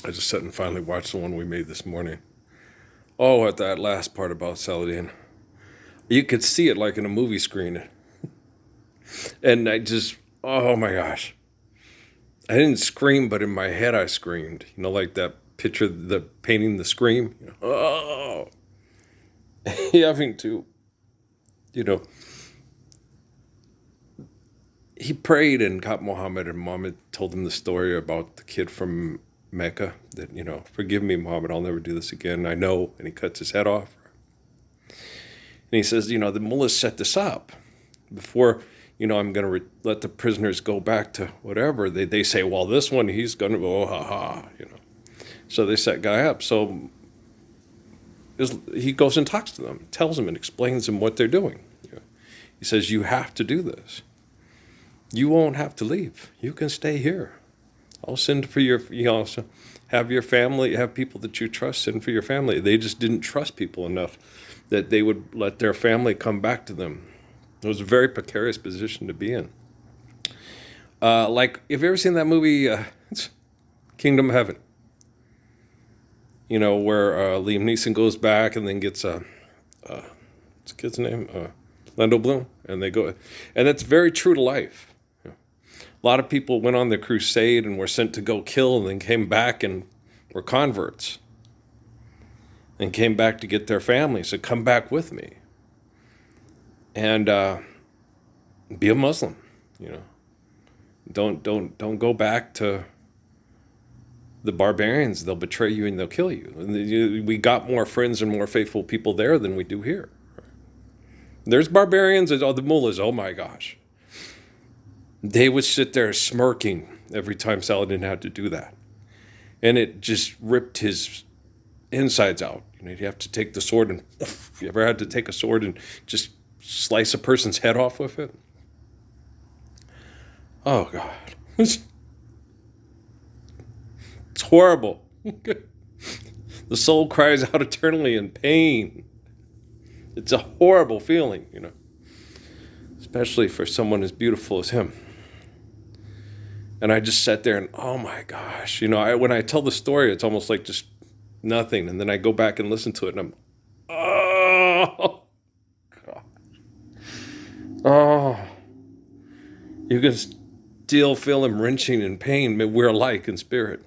I just sat and finally watched the one we made this morning. Oh, at that last part about Saladin. You could see it like in a movie screen. And I just, oh my gosh. I didn't scream, but in my head I screamed. You know, like that picture, the painting the scream. You know, oh, having to, you know, he prayed and got Muhammad, and Muhammad told him the story about the kid from Mecca that, forgive me, Muhammad, I'll never do this again. I know. And he cuts his head off. And he says, the mullahs set this up before, I'm going to let the prisoners go back to whatever. They say, well, this one, he's going to go, ha ha. So they set guy up. So he goes and talks to them, tells them and explains them what they're doing. He says, you have to do this. You won't have to leave. You can stay here. I'll send for your, have your family, have people that you trust send for your family. They just didn't trust people enough that they would let their family come back to them. It was a very precarious position to be in. Like, have you ever seen that movie, Kingdom of Heaven? Where Liam Neeson goes back and then gets what's the kid's name? Lando Bloom. And they go, and that's very true to life. A lot of people went on the crusade and were sent to go kill and then came back and were converts and came back to get their families. So come back with me and be a Muslim. Don't go back to the barbarians. They'll betray you and they'll kill you. We got more friends and more faithful people there than we do here. There's barbarians, the mullahs, oh my gosh. They would sit there smirking every time Saladin had to do that. And it just ripped his insides out. You'd have to take the sword and, you ever had to take a sword and just slice a person's head off with it? Oh God. It's horrible. The soul cries out eternally in pain. It's a horrible feeling, especially for someone as beautiful as him. And I just sat there and, oh my gosh, when I tell the story, it's almost like just nothing. And then I go back and listen to it and I'm, oh, God. Oh, you can still feel him wrenching in pain. We're alike in spirit.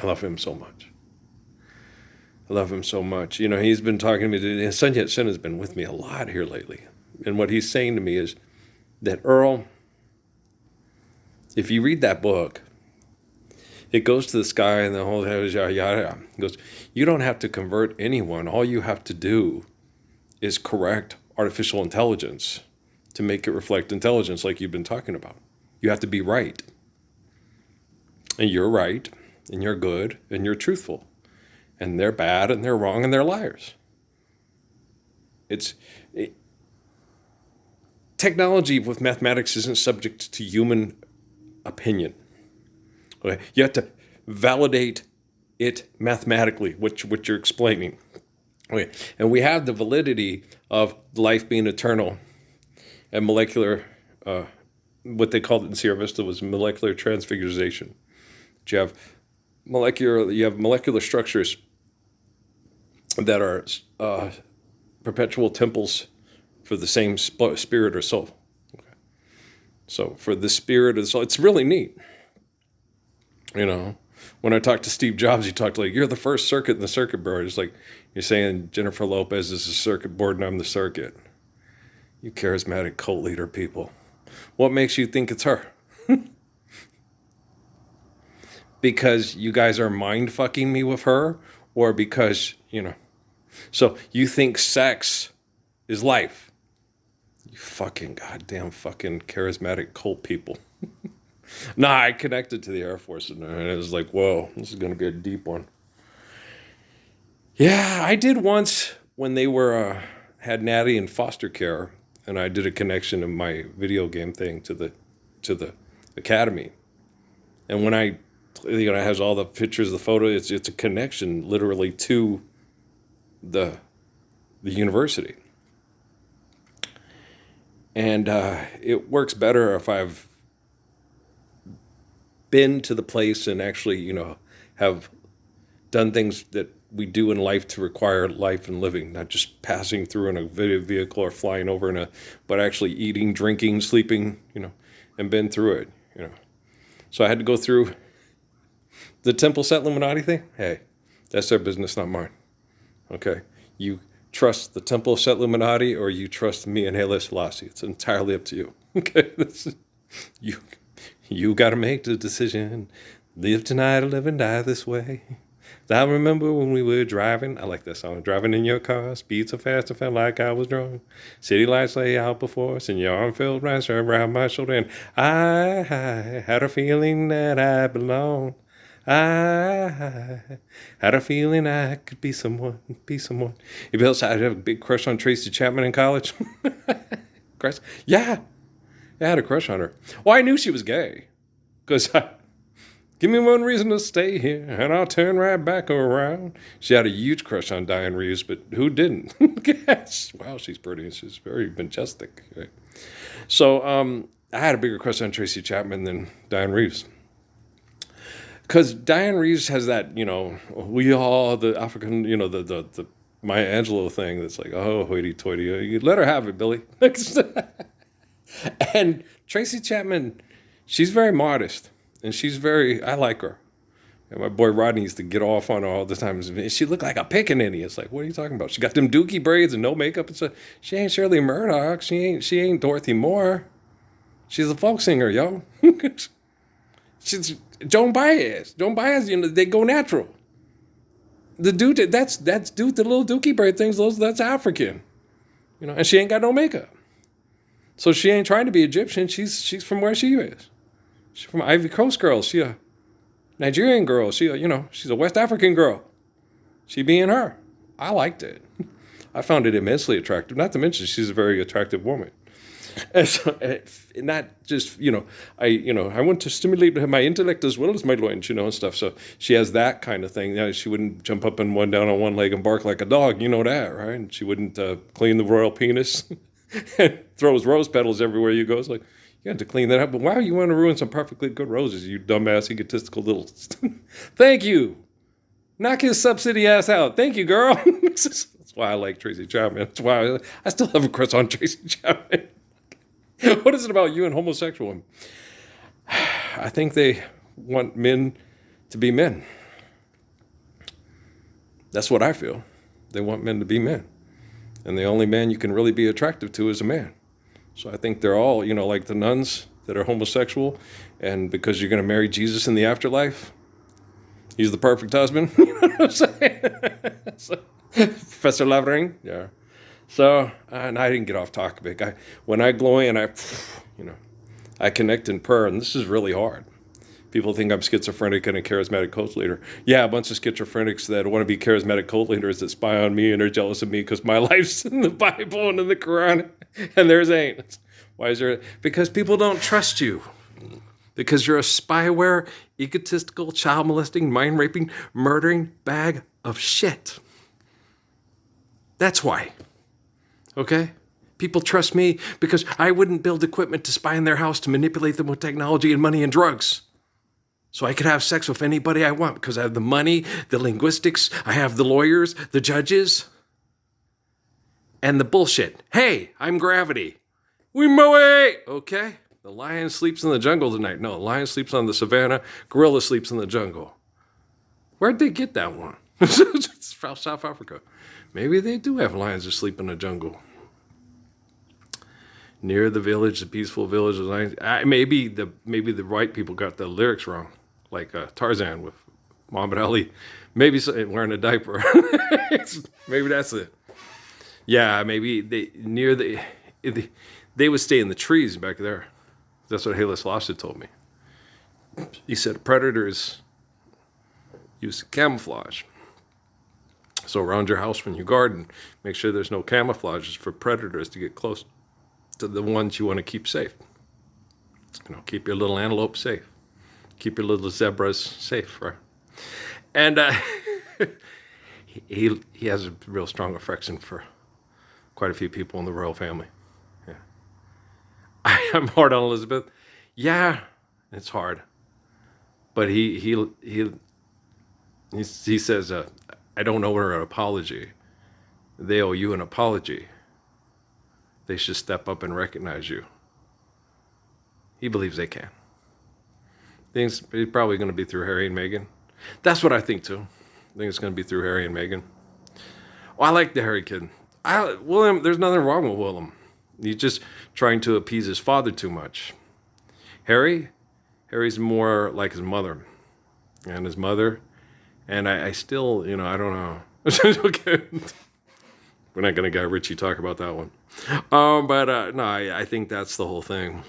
I love him so much. I love him so much. He's been talking to me. Sun Yat-sen has been with me a lot here lately. And what he's saying to me is that, Earl, if you read that book, it goes to the sky and the whole yada yada. He goes, you don't have to convert anyone. All you have to do is correct artificial intelligence to make it reflect intelligence like you've been talking about. You have to be right. And you're right, and you're good, and you're truthful. And they're bad, and they're wrong, and they're liars. Technology with mathematics isn't subject to human opinion. Okay? You have to validate it mathematically, what you're explaining. Okay? And we have the validity of life being eternal and molecular, what they called it in Sierra Vista was molecular transfiguration. You have molecular structures that are perpetual temples for the same spirit or soul. Okay. So for the spirit of soul, it's really neat. When I talked to Steve Jobs, he talked like, you're the first circuit in the circuit board. It's like you're saying Jennifer Lopez is the circuit board and I'm the circuit. You charismatic cult leader people. What makes you think it's her? Because you guys are mind fucking me with her, or because, so you think sex is life. You fucking goddamn fucking charismatic cult people. Nah, I connected to the Air Force and it was like, whoa, this is going to be a deep one. Yeah, I did once when they were, had Natty in foster care, and I did a connection of my video game thing to the academy. And when it has all the pictures, the photo, it's a connection literally to the university. And it works better if I've been to the place and actually, have done things that we do in life to require life and living, not just passing through in a vehicle or flying over but actually eating, drinking, sleeping, and been through it, So I had to go through the Temple Set Illuminati thing. Hey, that's their business, not mine. Okay? You trust the Temple Set Illuminati or you trust me and Haile Selassie. It's entirely up to you. Okay? You, you got to make the decision. Live tonight or live and die this way. I remember when we were driving. I like that song. Driving in your car, speed so fast I felt like I was drunk. City lights lay out before us, and your arm felt right around my shoulder. And I had a feeling that I belonged. I had a feeling I could be someone, be someone. If else I had a big crush on Tracy Chapman in college. Crush? Yeah, I had a crush on her. Well, I knew she was gay, because give me one reason to stay here, and I'll turn right back around. She had a huge crush on Diane Reeves, but who didn't? Wow, she's pretty. She's very majestic. Right? So I had a bigger crush on Tracy Chapman than Diane Reeves. Because Diane Reeves has that, we all, the African, the Maya Angelou thing that's like, oh, hoity-toity. You let her have it, Billy. And Tracy Chapman, she's very modest. And I like her. And my boy Rodney used to get off on her all the time. She looked like a pickaninny. It's like, what are you talking about? She got them dookie braids and no makeup and stuff. She ain't Shirley Murdoch. She ain't Dorothy Moore. She's a folk singer, yo. She's Joan Baez. Joan Baez, they go natural. The dude, that's dude, the little dookie braid things, that's African. And she ain't got no makeup. So she ain't trying to be Egyptian. She's from where she is. She's from Ivory Coast girl. She a Nigerian girl. She's a West African girl. She being her. I liked it. I found it immensely attractive. Not to mention she's a very attractive woman. And so, and not just, I want to stimulate my intellect as well as my loins, and stuff. So she has that kind of thing. She wouldn't jump up and one down on one leg and bark like a dog. You know that, right? And she wouldn't clean the royal penis and throws rose petals everywhere you go. It's like, you had to clean that up. But why you want to ruin some perfectly good roses, you dumbass, egotistical little... Thank you. Knock his subsidy ass out. Thank you, girl. That's why I like Tracy Chapman. That's why I still have a crush on Tracy Chapman. What is it about you and homosexual women? I think they want men to be men. That's what I feel. They want men to be men. And the only man you can really be attractive to is a man. So I think they're all, like the nuns that are homosexual. And because you're going to marry Jesus in the afterlife, he's the perfect husband. You know what I'm saying? Professor Lavering, yeah. So, and I didn't get off topic. When I glow in, I connect in prayer, and this is really hard. People think I'm schizophrenic and a charismatic cult leader. Yeah, a bunch of schizophrenics that want to be charismatic cult leaders that spy on me and are jealous of me because my life's in the Bible and in the Quran, and theirs ain't. Why is there? Because people don't trust you. Because you're a spyware, egotistical, child molesting, mind raping, murdering bag of shit. That's why. Okay? People trust me because I wouldn't build equipment to spy in their house to manipulate them with technology and money and drugs. So I could have sex with anybody I want because I have the money, the linguistics, I have the lawyers, the judges, and the bullshit. Hey, I'm gravity. We mow it! Okay? The lion sleeps in the jungle tonight. No, the lion sleeps on the savannah. Gorilla sleeps in the jungle. Where'd they get that one? It's from South Africa. Maybe they do have lions that sleep in the jungle. Near the village, the peaceful village of lions. Maybe the white people got the lyrics wrong, like Tarzan with Muhammad Ali. Maybe wearing a diaper. Maybe that's it. Yeah, maybe they would stay in the trees back there. That's what Haile Selassie told me. He said predators use camouflage. So around your house when you garden, make sure there's no camouflages for predators to get close to the ones you want to keep safe. Keep your little antelope safe. Keep your little zebras safe, right? And he has a real strong affection for quite a few people in the royal family. Yeah. I'm hard on Elizabeth. Yeah, it's hard. But he says, I don't owe her an apology. They owe you an apology. They should step up and recognize you. He believes they can. Things it's probably going to be through Harry and Meghan. That's what I think too. I think it's going to be through Harry and Meghan. Well, I like the Harry kid. William, there's nothing wrong with William. He's just trying to appease his father too much. Harry's more like his mother. And his mother, and I still, I don't know. Okay. We're not going to Guy Ritchie talk about that one. But no, I think that's the whole thing.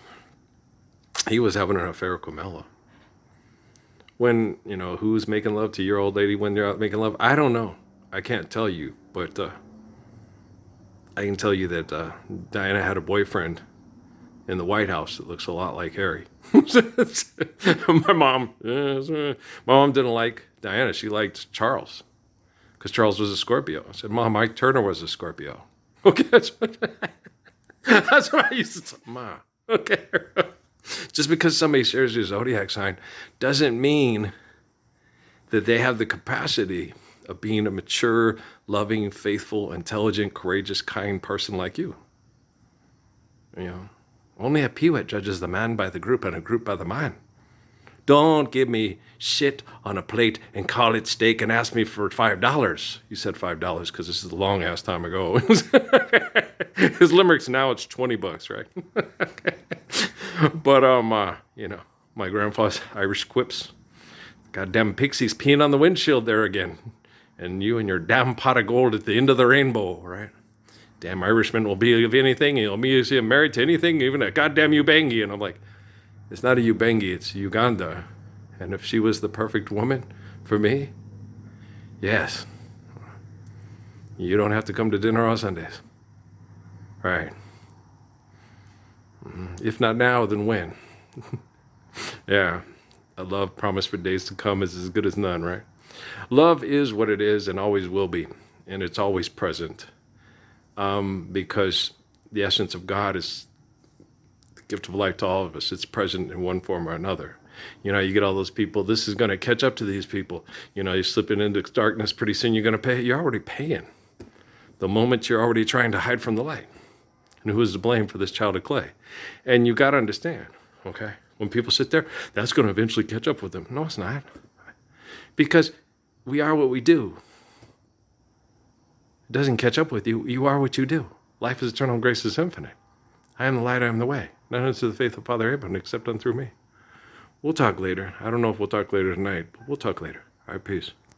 He was having an affair with Camilla. When, who's making love to your old lady when you're out making love? I don't know. I can't tell you, but I can tell you that Diana had a boyfriend in the White House that looks a lot like Harry. My mom didn't like Diana. She liked Charles because Charles was a Scorpio. I said, Mom, Mike Turner was a Scorpio. Okay, that's what I used to tell Ma. Okay. Just because somebody shares your zodiac sign doesn't mean that they have the capacity of being a mature, loving, faithful, intelligent, courageous, kind person like you. Only a peewit judges the man by the group and a group by the man. Don't give me shit on a plate and call it steak and ask me for $5. You said $5 because this is a long ass time ago. His limericks now it's $20, right? But my grandpa's Irish quips. Goddamn pixies peeing on the windshield there again. And you and your damn pot of gold at the end of the rainbow, right? Damn Irishman will be of anything. He'll be married to anything, even a goddamn Ubangi. And I'm like, it's not a Ubangi, it's Uganda. And if she was the perfect woman for me, yes. You don't have to come to dinner on Sundays. Right. If not now, then when? Yeah. A love promised for days to come is as good as none, right? Love is what it is and always will be. And it's always present. Because the essence of God is the gift of life to all of us. It's present in one form or another. You get all those people, this is going to catch up to these people. You're slipping into darkness, pretty soon you're going to pay. You're already paying. The moment you're already trying to hide from the light. And who is to blame for this child of clay? And you got to understand, okay? When people sit there, that's going to eventually catch up with them. No, it's not. Because we are what we do. It doesn't catch up with you. You are what you do. Life is eternal, grace is infinite. I am the light, I am the way. None unto the faith of Father Abraham except unto me. We'll talk later. I don't know if we'll talk later tonight, but we'll talk later. All right, peace.